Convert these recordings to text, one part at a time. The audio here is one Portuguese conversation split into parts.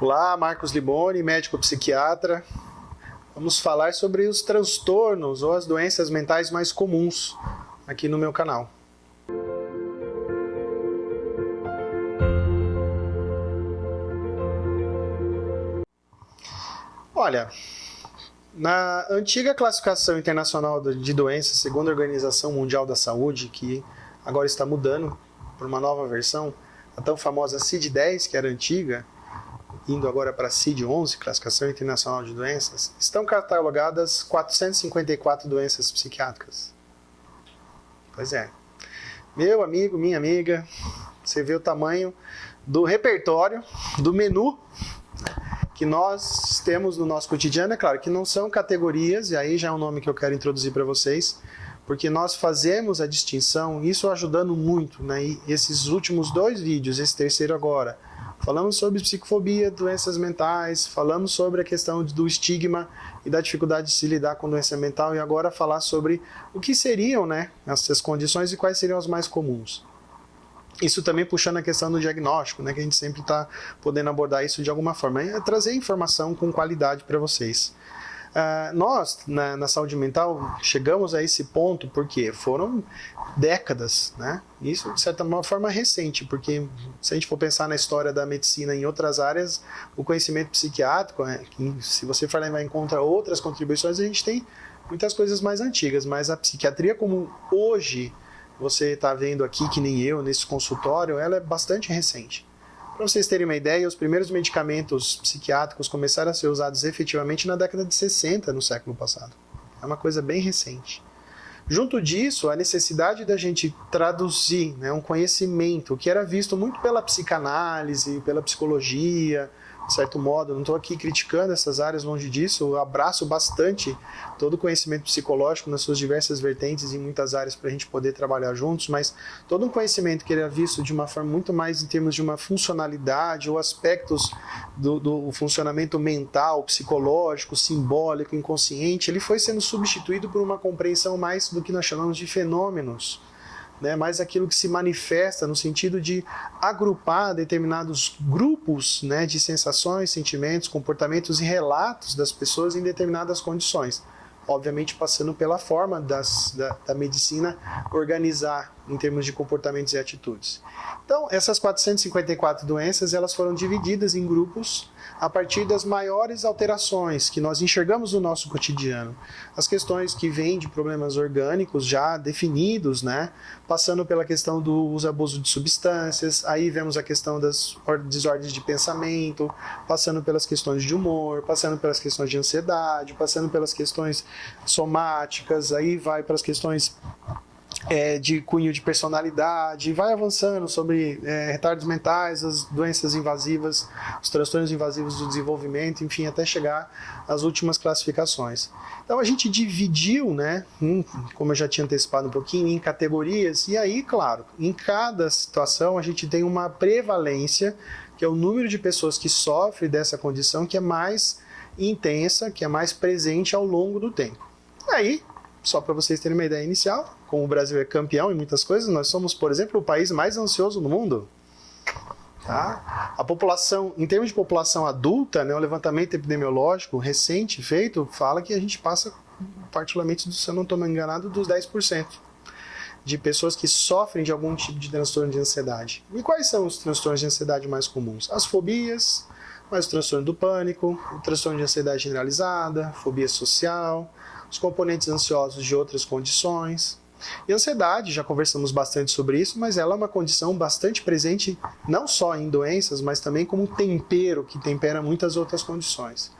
Olá, Marcos Liboni, médico psiquiatra. Vamos falar sobre os transtornos ou as doenças mentais mais comuns aqui no meu canal. Olha, na antiga classificação internacional de doenças, segundo a Organização Mundial da Saúde, que agora está mudando para uma nova versão, a tão famosa CID-10, que era antiga, indo agora para a CID-11, Classificação Internacional de Doenças, estão catalogadas 454 doenças psiquiátricas. Pois é. Meu amigo, minha amiga, você vê o tamanho do repertório, do menu que nós temos no nosso cotidiano. É claro que não são categorias, e aí já é um nome que eu quero introduzir para vocês, porque nós fazemos a distinção, isso ajudando muito, né? E esses últimos 2 vídeos, esse terceiro agora, falamos sobre psicofobia, doenças mentais, falamos sobre a questão do estigma e da dificuldade de se lidar com doença mental, e agora falar sobre o que seriam, né, essas condições e quais seriam as mais comuns. Isso também puxando a questão do diagnóstico, né, que a gente sempre está podendo abordar isso de alguma forma, é trazer informação com qualidade para vocês. Nós, na saúde mental, chegamos a esse ponto porque foram décadas, né? Isso, de certa forma, recente, porque se a gente for pensar na história da medicina em outras áreas, o conhecimento psiquiátrico, se você for levar em conta outras contribuições, a gente tem muitas coisas mais antigas, mas a psiquiatria como hoje você está vendo aqui, que nem eu, nesse consultório, ela é bastante recente. Para vocês terem uma ideia, os primeiros medicamentos psiquiátricos começaram a ser usados efetivamente na década de 60, no século passado. É uma coisa bem recente. Junto disso, a necessidade da gente traduzir, né, um conhecimento que era visto muito pela psicanálise, pela psicologia, de certo modo, não estou aqui criticando essas áreas, longe disso, eu abraço bastante todo o conhecimento psicológico nas suas diversas vertentes em muitas áreas para a gente poder trabalhar juntos, mas todo um conhecimento que era visto de uma forma muito mais em termos de uma funcionalidade ou aspectos do funcionamento mental, psicológico, simbólico, inconsciente, ele foi sendo substituído por uma compreensão mais do que nós chamamos de fenômenos, né, mais aquilo que se manifesta no sentido de agrupar determinados grupos, né, de sensações, sentimentos, comportamentos e relatos das pessoas em determinadas condições. Obviamente passando pela forma da medicina organizar em termos de comportamentos e atitudes. Então, essas 454 doenças, elas foram divididas em grupos a partir das maiores alterações que nós enxergamos no nosso cotidiano. As questões que vêm de problemas orgânicos já definidos, né? Passando pela questão do uso e abuso de substâncias, aí vemos a questão das desordens de pensamento, passando pelas questões de humor, passando pelas questões de ansiedade, passando pelas questões somáticas, aí vai para as questões de cunho de personalidade, vai avançando sobre retardos mentais, as doenças invasivas, os transtornos invasivos do desenvolvimento, enfim, até chegar às últimas classificações. Então a gente dividiu, né, como eu já tinha antecipado um pouquinho, em categorias, e aí, claro, em cada situação a gente tem uma prevalência, que é o número de pessoas que sofrem dessa condição, que é mais intensa, que é mais presente ao longo do tempo. Aí, só para vocês terem uma ideia inicial, como o Brasil é campeão em muitas coisas, nós somos, por exemplo, o país mais ansioso do mundo. Tá? A população, em termos de população adulta, né, o levantamento epidemiológico recente feito fala que a gente passa, particularmente, se eu não estou enganado, dos 10% de pessoas que sofrem de algum tipo de transtorno de ansiedade. E quais são os transtornos de ansiedade mais comuns? As fobias, mas o transtorno do pânico, o transtorno de ansiedade generalizada, fobia social, os componentes ansiosos de outras condições. E a ansiedade, já conversamos bastante sobre isso, mas ela é uma condição bastante presente não só em doenças, mas também como um tempero que tempera muitas outras condições.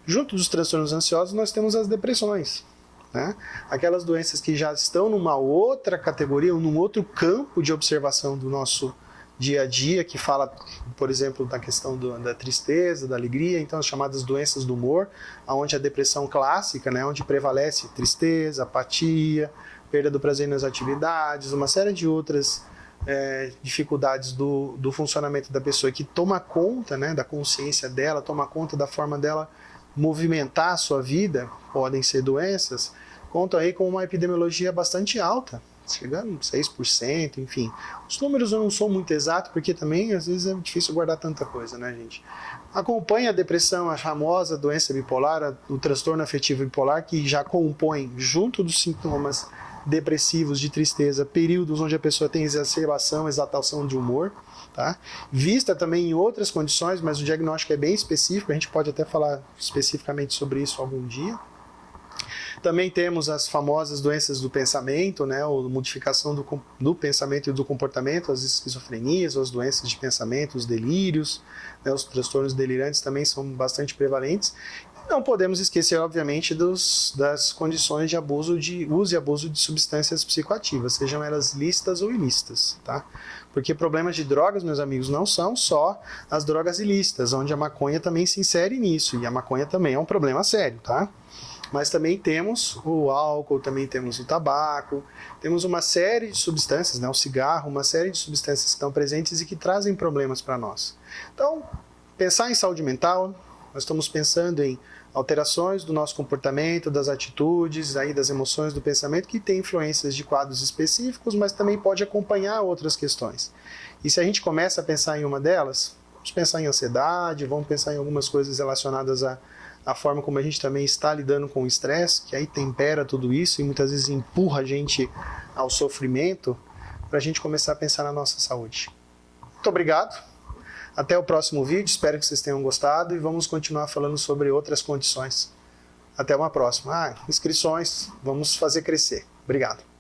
Junto dos transtornos ansiosos, nós temos as depressões, né? Aquelas doenças que já estão numa outra categoria, num outro campo de observação do nosso dia a dia, que fala, por exemplo, da questão da tristeza, da alegria, então as chamadas doenças do humor, onde a depressão clássica, né, onde prevalece tristeza, apatia, perda do prazer nas atividades, uma série de outras dificuldades do funcionamento da pessoa que toma conta, né, da consciência dela, toma conta da forma dela movimentar a sua vida, podem ser doenças, contam aí com uma epidemiologia bastante alta. chegando a 6%, enfim. Os números eu não sou muito exato, porque também às vezes é difícil guardar tanta coisa, né, gente? Acompanha a depressão, a famosa doença bipolar, o transtorno afetivo bipolar, que já compõe, junto dos sintomas depressivos, de tristeza, períodos onde a pessoa tem exacerbação, exaltação de humor, tá? Vista também em outras condições, mas o diagnóstico é bem específico, a gente pode até falar especificamente sobre isso algum dia. Também temos as famosas doenças do pensamento, né, ou modificação do pensamento e do comportamento, as esquizofrenias, ou as doenças de pensamento, os delírios, né, os transtornos delirantes também são bastante prevalentes. Não podemos esquecer, obviamente, das condições de abuso de uso e abuso de substâncias psicoativas, sejam elas lícitas ou ilícitas, tá? Porque problemas de drogas, meus amigos, não são só as drogas ilícitas, onde a maconha também se insere nisso, e a maconha também é um problema sério, tá? Mas também temos o álcool, também temos o tabaco, temos uma série de substâncias, né, o cigarro, uma série de substâncias que estão presentes e que trazem problemas para nós. Então, pensar em saúde mental, nós estamos pensando em alterações do nosso comportamento, das atitudes, aí das emoções, do pensamento, que tem influências de quadros específicos, mas também pode acompanhar outras questões. E se a gente começa a pensar em uma delas, vamos pensar em ansiedade, vamos pensar em algumas coisas relacionadas a forma como a gente também está lidando com o estresse, que aí tempera tudo isso e muitas vezes empurra a gente ao sofrimento, para a gente começar a pensar na nossa saúde. Muito obrigado, até o próximo vídeo, espero que vocês tenham gostado e vamos continuar falando sobre outras condições. Até uma próxima. Inscrições, vamos fazer crescer. Obrigado.